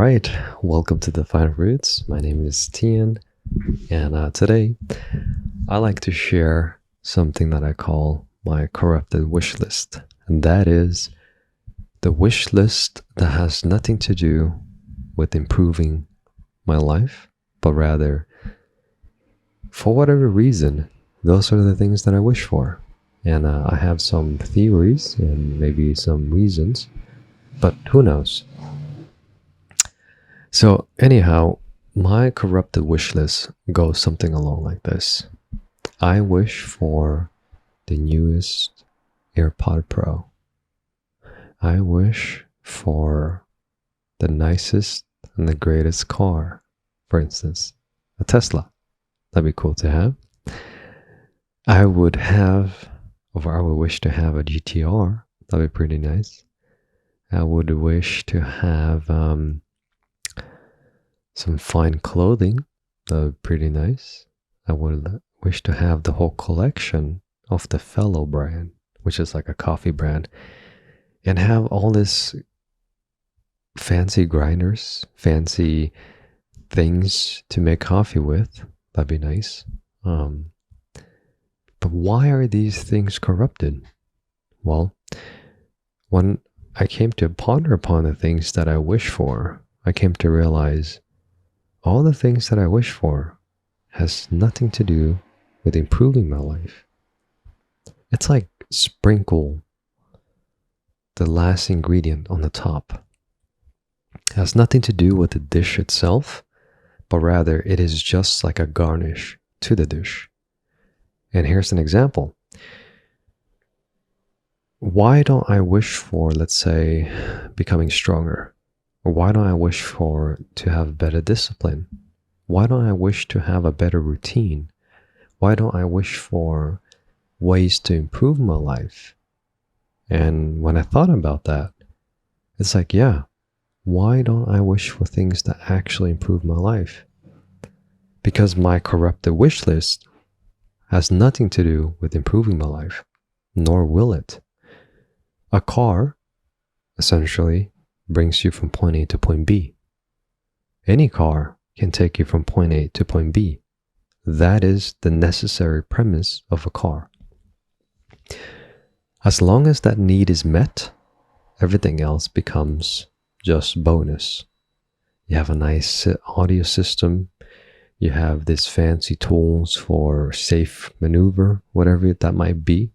right, welcome to the Final Roots. My name is Tian, and today I like to share something that I call my corrupted wish list, and that is the wish list that has nothing to do with improving my life, but rather, for whatever reason, those are the things that I wish for. And I have some theories and maybe some reasons, but who knows? So, anyhow, my corrupted wish list goes something along like this. I wish for the newest AirPod Pro. I wish for the nicest and the greatest car. For instance, a Tesla. That'd be cool to have. I would wish to have a GTR. That'd be pretty nice. I would wish to have some fine clothing. That would be pretty nice. I would wish to have the whole collection of the Fellow brand, which is like a coffee brand, and have all this fancy grinders, fancy things to make coffee with. That'd be nice. But why are these things corrupted? Well, when I came to ponder upon the things that I wish for, I came to realize all the things that I wish for has nothing to do with improving my life. It's like sprinkle the last ingredient on the top. It has nothing to do with the dish itself, but rather it is just like a garnish to the dish. And here's an example. Why don't I wish for, let's say, becoming stronger? Or why don't I wish for to have better discipline? Why don't I wish to have a better routine? Why don't I wish for ways to improve my life? And when I thought about that, it's like, yeah, why don't I wish for things that actually improve my life? Because my corrupted wish list has nothing to do with improving my life, nor will it. A car, essentially, brings you from point A to point B. Any car can take you from point A to point B. That is the necessary premise of a car. As long as that need is met, everything else becomes just bonus. You have a nice audio system. You have these fancy tools for safe maneuver, whatever that might be.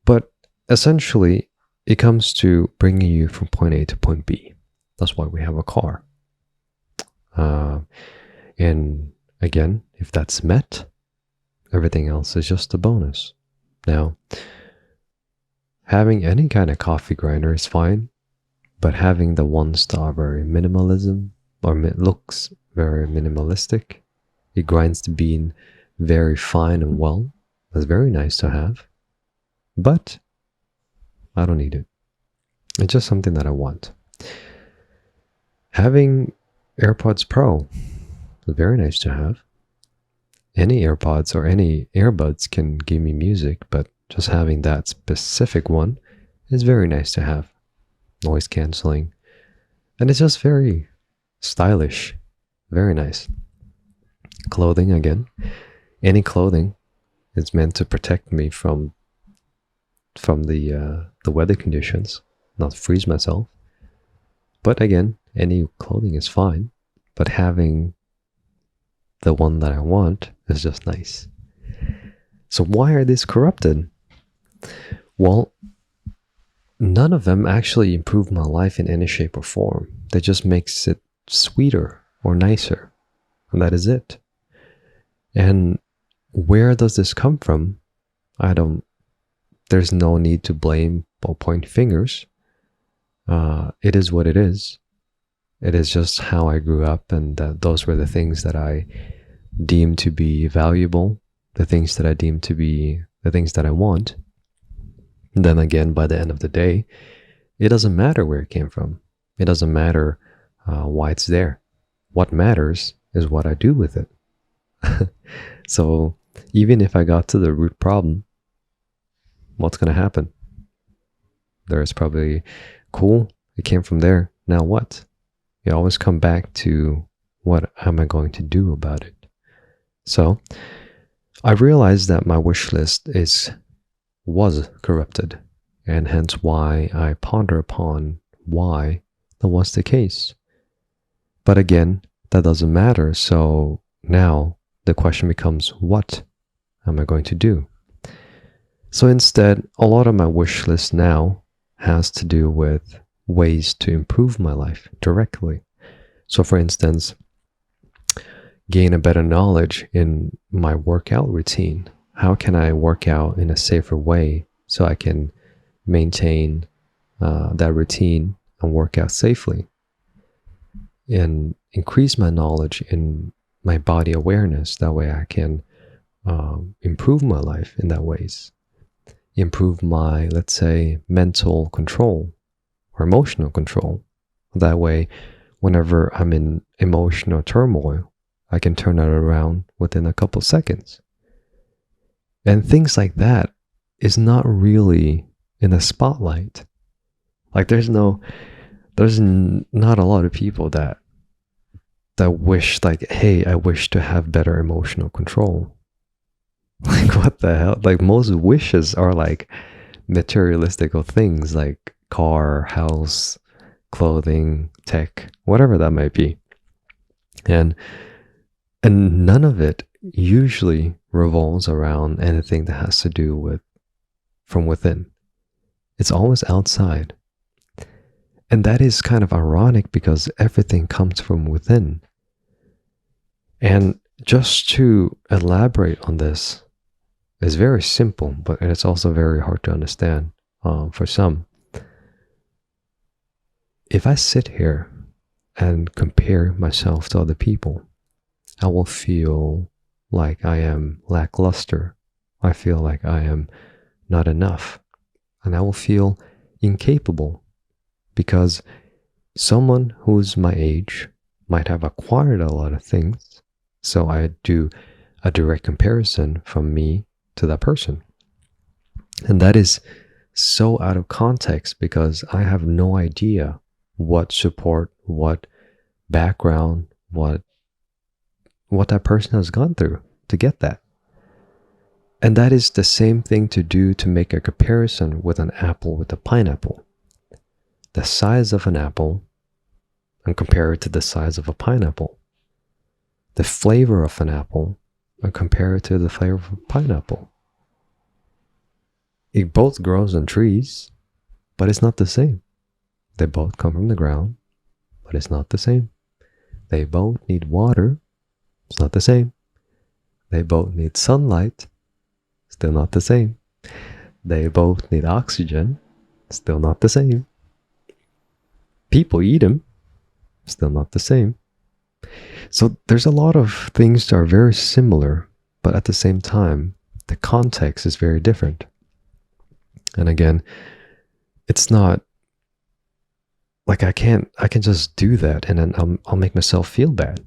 But essentially, it comes to bringing you from point A to point B. That's why we have a car. And again, if that's met, everything else is just a bonus. Now, having any kind of coffee grinder is fine, but having the ones that are very minimalism or looks very minimalistic, it grinds the bean very fine and well. That's very nice to have, but I don't need it. It's just something that I want. Having AirPods Pro is very nice to have. Any AirPods or any earbuds can give me music, but just having that specific one is very nice to have. Noise cancelling. And it's just very stylish. Very nice. Clothing, again. Any clothing is meant to protect me from the weather conditions, not freeze myself. But again, any clothing is fine, but having the one that I want is just nice. So why are these corrupted? Well, none of them actually improve my life in any shape or form. They just makes it sweeter or nicer, and that is it. And where does this come from? There's no need to blame or point fingers. It is what it is. It is just how I grew up, and those were the things that I deemed to be valuable, the things that I deemed to be the things that I want. And then again, by the end of the day, it doesn't matter where it came from. It doesn't matter why it's there. What matters is what I do with it. So even if I got to the root problem, what's going to happen? There's probably, cool, it came from there. Now what? You always come back to what am I going to do about it? So I realized that my wish list was corrupted, and hence why I ponder upon why that was the case. But again, that doesn't matter. So now the question becomes, what am I going to do? So instead, a lot of my wish list now has to do with ways to improve my life directly. So for instance, gain a better knowledge in my workout routine. How can I work out in a safer way so I can maintain that routine and work out safely? And increase my knowledge in my body awareness. That way I can improve my life in that ways. Improve my, let's say, mental control or emotional control. That way, whenever I'm in emotional turmoil, I can turn that around within a couple seconds. And things like that is not really in the spotlight. Like there's not a lot of people that wish, like, hey, I wish to have better emotional control. Like what the hell? Like most wishes are like materialistic things like car, house, clothing, tech, whatever that might be. And none of it usually revolves around anything that has to do with from within. It's always outside. And that is kind of ironic because everything comes from within. And just to elaborate on this, it's very simple, but it's also very hard to understand for some. If I sit here and compare myself to other people, I will feel like I am lackluster. I feel like I am not enough. And I will feel incapable because someone who's my age might have acquired a lot of things. So I do a direct comparison from me to that person. And that is so out of context because I have no idea what support, what background, what that person has gone through to get that. And that is the same thing to do to make a comparison with an apple with a pineapple. The size of an apple and compare it to the size of a pineapple. The flavor of an apple and compare it to the flavor of a pineapple. It both grows on trees, but it's not the same. They both come from the ground, but it's not the same. They both need water. It's not the same. They both need sunlight. Still not the same. They both need oxygen. Still not the same. People eat them. Still not the same. So there's a lot of things that are very similar, but at the same time, the context is very different. And again, it's not like I can just do that and then I'll make myself feel bad.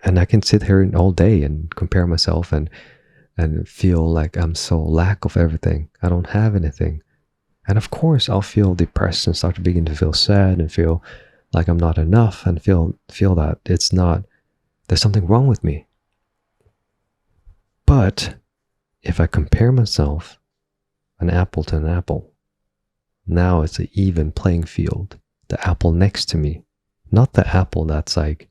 And I can sit here all day and compare myself and feel like I'm so lack of everything. I don't have anything. And of course, I'll feel depressed and start to begin to feel sad and feel like I'm not enough and feel that there's something wrong with me. But if I compare myself, an apple to an apple, now it's an even playing field. The apple next to me, not the apple that's like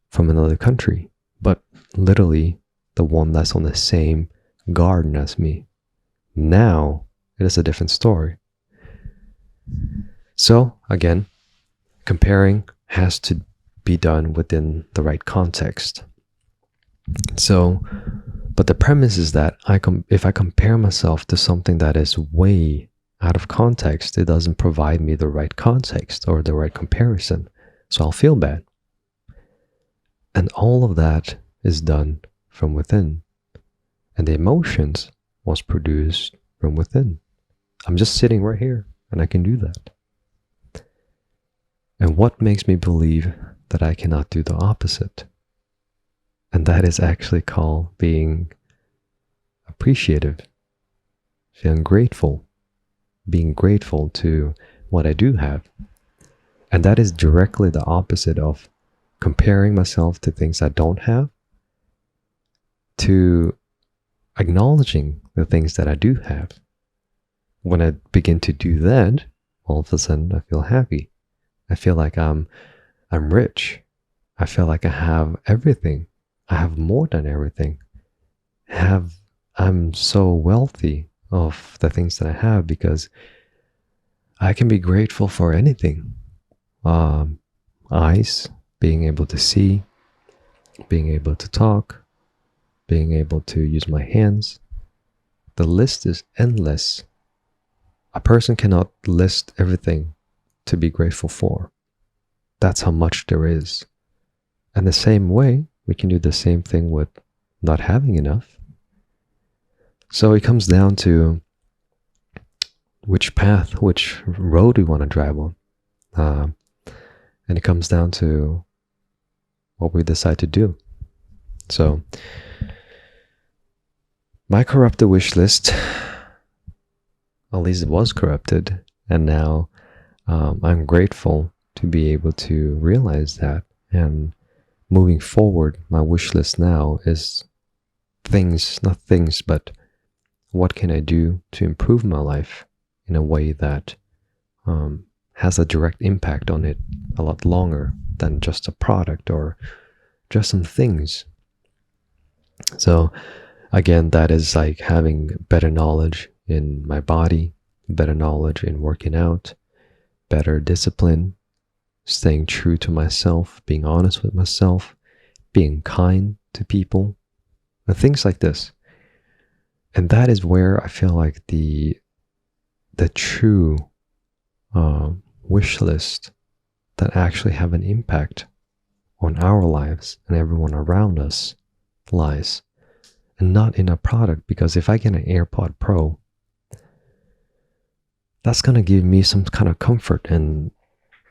from another country, but literally the one that's on the same garden as me. Now it is a different story. So again, comparing has to be done within the right context. So, but the premise is that if I compare myself to something that is way out of context, it doesn't provide me the right context or the right comparison. So I'll feel bad. And all of that is done from within. And the emotions was produced from within. I'm just sitting right here and I can do that. And what makes me believe that I cannot do the opposite? And that is actually called being appreciative, feeling grateful, being grateful to what I do have. And that is directly the opposite of comparing myself to things I don't have, to acknowledging the things that I do have. When I begin to do that, all of a sudden I feel happy. I feel like I'm rich. I feel like I have everything. I have more than everything. I'm so wealthy of the things that I have because I can be grateful for anything. Eyes, being able to see, being able to talk, being able to use my hands. The list is endless. A person cannot list everything to be grateful for. That's how much there is. And the same way, we can do the same thing with not having enough. So it comes down to which path, which road we want to drive on. And it comes down to what we decide to do. So my corrupted wish list, at least it was corrupted, and now I'm grateful to be able to realize that. And moving forward, my wish list now is not things, but what can I do to improve my life in a way that has a direct impact on it a lot longer than just a product or just some things. So again, that is like having better knowledge in my body, better knowledge in working out, better discipline, staying true to myself, being honest with myself, being kind to people, and things like this. And that is where I feel like the true wish list that actually have an impact on our lives and everyone around us lies, and not in a product. Because if I get an AirPod Pro, that's going to give me some kind of comfort, and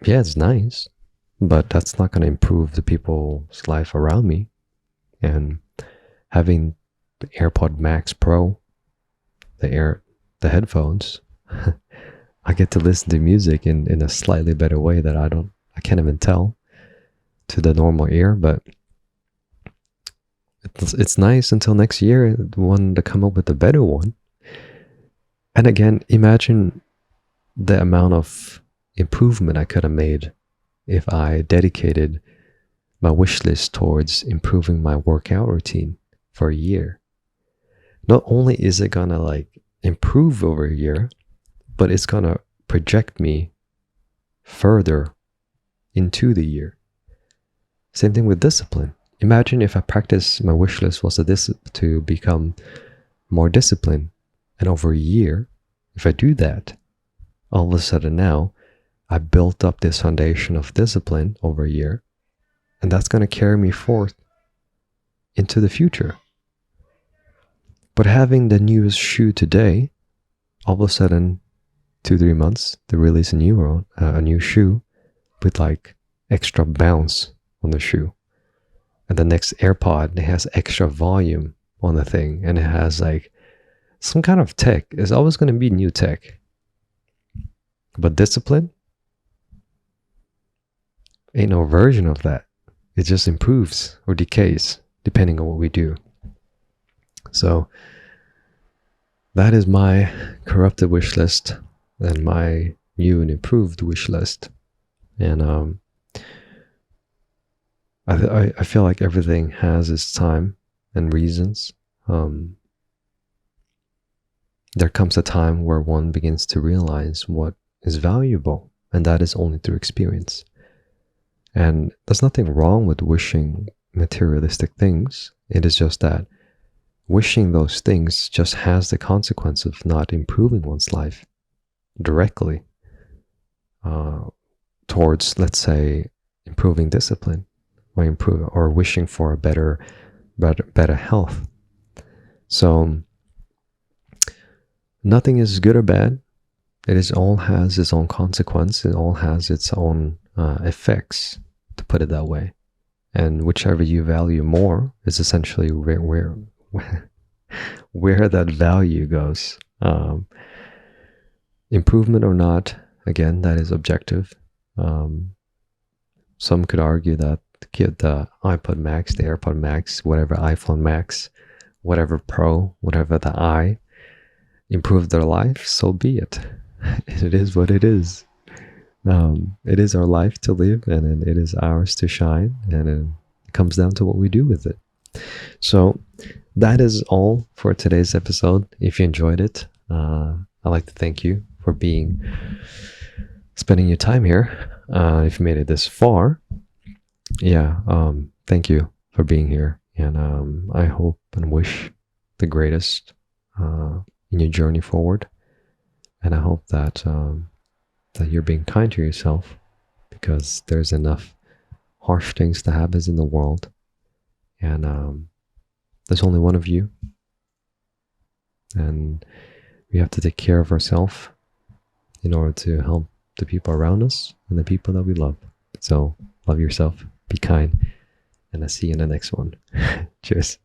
yeah, it's nice, but that's not going to improve the people's life around me. And having the AirPod Max Pro, the headphones, I get to listen to music in a slightly better way that I can't even tell to the normal ear. But it's nice until next year when they come up with a better one. And again, imagine the amount of improvement I could have made if I dedicated my wish list towards improving my workout routine for a year. Not only is it gonna like improve over a year, but it's gonna project me further into the year. Same thing with discipline. Imagine if I practice my wish list was to become more disciplined, and over a year, if I do that, all of a sudden now I built up this foundation of discipline over a year, and that's going to carry me forth into the future. But having the newest shoe today, all of a sudden 2-3 months they release a new shoe with like extra bounce on the shoe, and the next AirPod, it has extra volume on the thing, and it has like some kind of tech. It's always going to be new tech. But discipline, ain't no version of that. It just improves or decays depending on what we do. So that is my corrupted wish list and my new and improved wish list. And I feel like everything has its time and reasons. There comes a time where one begins to realize what is valuable, and that is only through experience. And there's nothing wrong with wishing materialistic things. It is just that wishing those things just has the consequence of not improving one's life directly towards, let's say, improving discipline or wishing for a better health. So nothing is good or bad. It all has its own consequence. It all has its own effects, to put it that way. And whichever you value more is essentially where that value goes. Improvement or not, again, that is objective. Some could argue that the iPod Max, the AirPod Max, whatever iPhone Max, whatever Pro, whatever the I, improved their life, so be it. It is what it is. It is our life to live, and it is ours to shine, and it comes down to what we do with it. So that is all for today's episode. If you enjoyed it, I'd like to thank you for spending your time here. If you made it this far, thank you for being here, and I hope and wish the greatest in your journey forward. And I hope that that you're being kind to yourself, because there's enough harsh things to happen in the world, and there's only one of you, and we have to take care of ourselves in order to help the people around us and the people that we love. So love yourself, be kind, and I'll see you in the next one. Cheers.